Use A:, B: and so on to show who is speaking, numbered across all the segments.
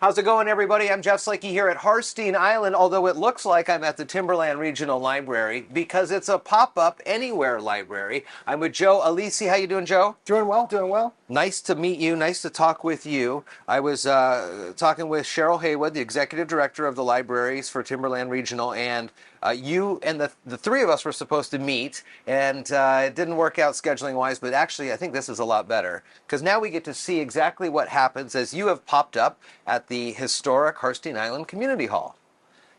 A: How's it going, everybody? I'm Jeff Slakey here at Harstine Island, although it looks like I'm at the Timberland Regional Library because it's a pop-up anywhere library. I'm with Joe Alessi. How you doing, Joe?
B: Doing well, doing well.
A: Nice to meet you. Nice to talk with you. I was talking with Cheryl Haywood, the executive director of the libraries for Timberland Regional, and you and the three of us were supposed to meet, and it didn't work out scheduling wise, but actually I think this is a lot better because now we get to see exactly what happens as you have popped up at the historic Harstine Island Community Hall.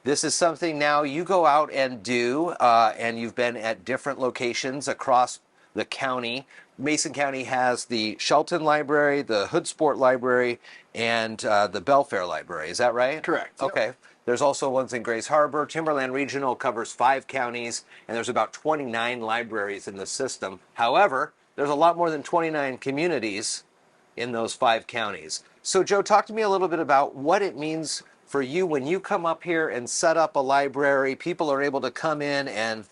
A: This is something now you go out and do, and you've been at different locations across the county. Mason County has the Shelton Library, the Hood Sport Library, and the Belfair Library. Is that right?
B: Correct. Yep.
A: Okay. There's also ones in Grays Harbor. Timberland Regional covers 5 counties, and there's about 29 libraries in the system. However, there's a lot more than 29 communities in those 5 counties. So, Joe, talk to me a little bit about what it means for you when you come up here and set up a library. People are able to come in and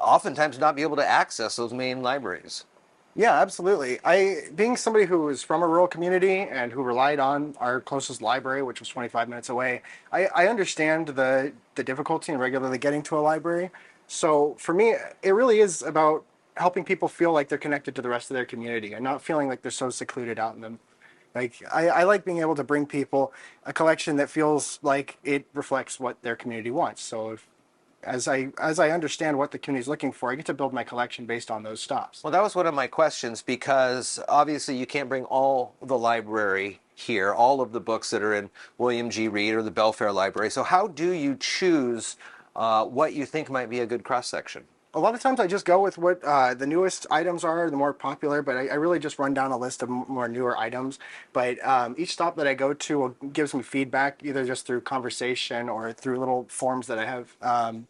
A: oftentimes not be able to access those main libraries.
B: Yeah, absolutely. Being somebody who was from a rural community and who relied on our closest library, which was 25 minutes away, I understand the difficulty in regularly getting to a library. So for me, it really is about helping people feel like they're connected to the rest of their community and not feeling like they're so secluded out in them. Like I like being able to bring people a collection that feels like it reflects what their community wants. So if as I understand what the community is looking for, I get to build my collection based on those stops.
A: Well, that was one of my questions because obviously you can't bring all the library here, all of the books that are in William G. Reed or the Belfair Library. So how do you choose what you think might be a good cross-section?
B: A lot of times I just go with what the newest items are, the more popular, but I really just run down a list of more newer items. But each stop that I go to gives me feedback, either just through conversation or through little forms that I have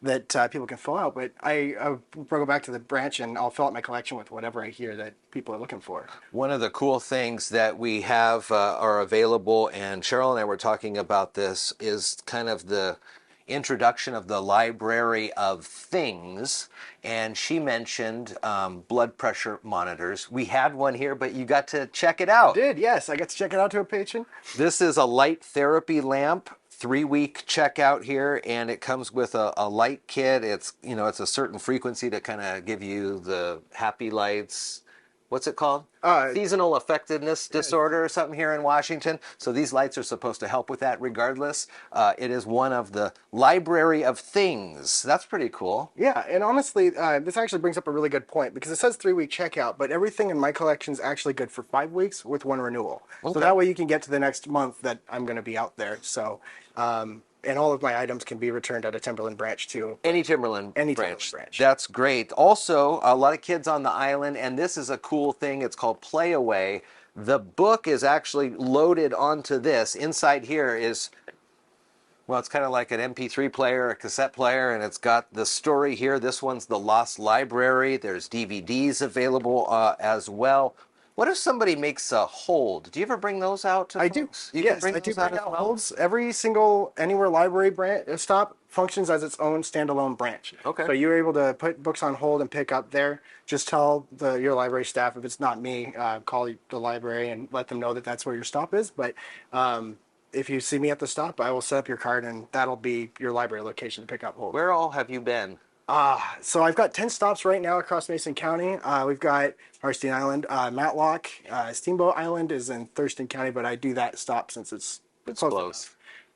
B: that people can fill out. But I'll go back to the branch and I'll fill out my collection with whatever I hear that people are looking for.
A: One of the cool things that we have are available, and Cheryl and I were talking about this, is kind of the introduction of the library of things, and she mentioned blood pressure monitors. We had one here, but you got to check it out.
B: I did, yes. I got to check it out to a patient.
A: This is a light therapy lamp, 3-week checkout here, and it comes with a light kit. It's it's a certain frequency to kind of give you the happy lights. What's it called? Seasonal affectiveness disorder or something here in Washington. So these lights are supposed to help with that regardless. It is one of the library of things. That's pretty cool.
B: Yeah, and honestly, this actually brings up a really good point because it says 3-week checkout, but everything in my collection is actually good for 5 weeks with one renewal.
A: Okay.
B: So that way you can get to the next month that I'm going to be out there. So, and all of my items can be returned at a Timberland branch too.
A: Any Timberland
B: Any
A: branch.
B: Timberland branch.
A: That's great. Also, a lot of kids on the island, and this is a cool thing. It's called Play Away. The book is actually loaded onto this. Inside here is, well, it's kind of like an MP3 player, a cassette player, and it's got the story here. This one's The Lost Library. There's DVDs available as well. What if somebody makes a hold? Do you ever bring those out to
B: I
A: folks?
B: do.
A: You
B: Yes,
A: can
B: I do
A: those out
B: bring
A: as
B: out
A: well?
B: holds. Every single Anywhere Library branch stop functions as its own standalone branch.
A: Okay.
B: So you're able to put books on hold and pick up there. Just tell your library staff, if it's not me, call the library and let them know that that's where your stop is. But if you see me at the stop, I will set up your card and that'll be your library location to pick up hold.
A: Where all have you been?
B: So I've got 10 stops right now across Mason County. We've got Harstine Island, Matlock, Steamboat Island is in Thurston County, but I do that stop since it's close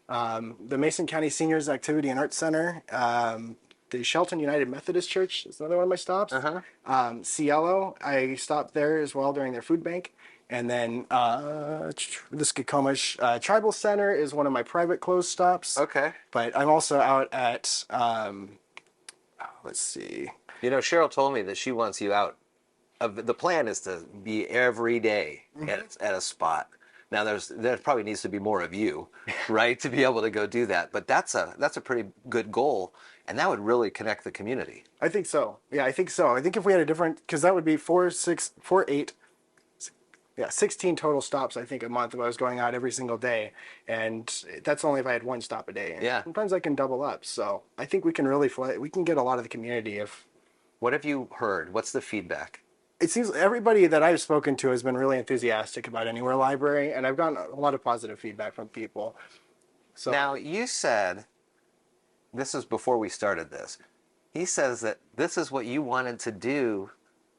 B: enough. The Mason County Seniors Activity and Arts Center, the Shelton United Methodist Church is another one of my stops. Cielo, I stopped there as well during their food bank. And then the Skokomish Tribal Center is one of my private closed stops.
A: Okay.
B: But I'm also out at let's see.
A: You know, Cheryl told me that she wants you out. The plan is to be every day at a spot. Now, there probably needs to be more of you, right, to be able to go do that. But that's a pretty good goal, and that would really connect the community.
B: I think so. Yeah, I think so. I think if we had a different, because that would be 16 total stops, I think, a month if I was going out every single day. And that's only if I had one stop a day. And
A: yeah.
B: Sometimes I can double up. So I think we can really we can get a lot of the community if.
A: What have you heard? What's the feedback?
B: it seems everybody that I've spoken to has been really enthusiastic about Anywhere Library, and I've gotten a lot of positive feedback from people. So
A: Now, you said, this is before we started this, he says that this is what you wanted to do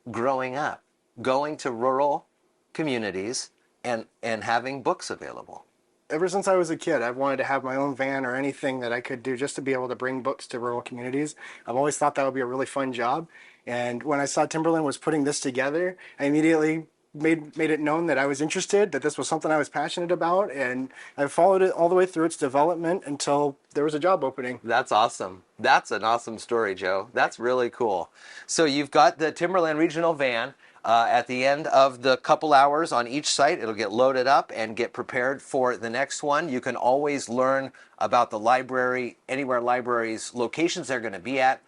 A: growing up, going to rural communities and having books available.
B: ever since I was a kid, I've wanted to have my own van or anything that I could do just to be able to bring books to rural communities. I've always thought that would be a really fun job. And when I saw Timberland was putting this together, I immediately made it known that I was interested, that this was something I was passionate about, and I followed it all the way through its development until there was a job opening.
A: That's awesome. That's an awesome story, Joe. That's really cool. So you've got the Timberland Regional van. At the end of the couple hours on each site, it'll get loaded up and get prepared for the next one. You can always learn about the library, Anywhere Library's locations they're going to be at,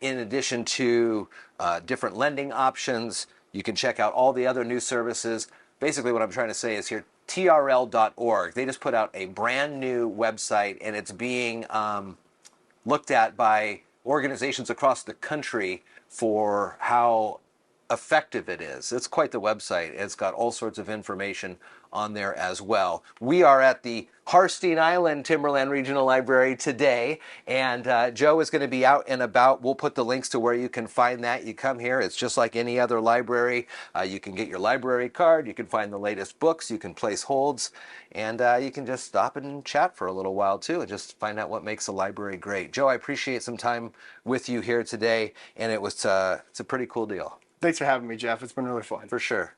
A: in addition to different lending options. You can check out all the other new services. Basically, what I'm trying to say is here, TRL.org. They just put out a brand new website, and it's being looked at by organizations across the country for how effective it is. It's quite the website. It's got all sorts of information on there as well. We are at the Harstine Island Timberland Regional Library today, and Joe is going to be out and about. We'll put the links to where you can find that. You come here, it's just like any other library. You can get your library card, you can find the latest books, you can place holds, and you can just stop and chat for a little while too and just find out what makes a library great. Joe, I appreciate some time with you here today, and it's a pretty cool deal.
B: Thanks for having me, Jeff. It's been really fun.
A: For sure.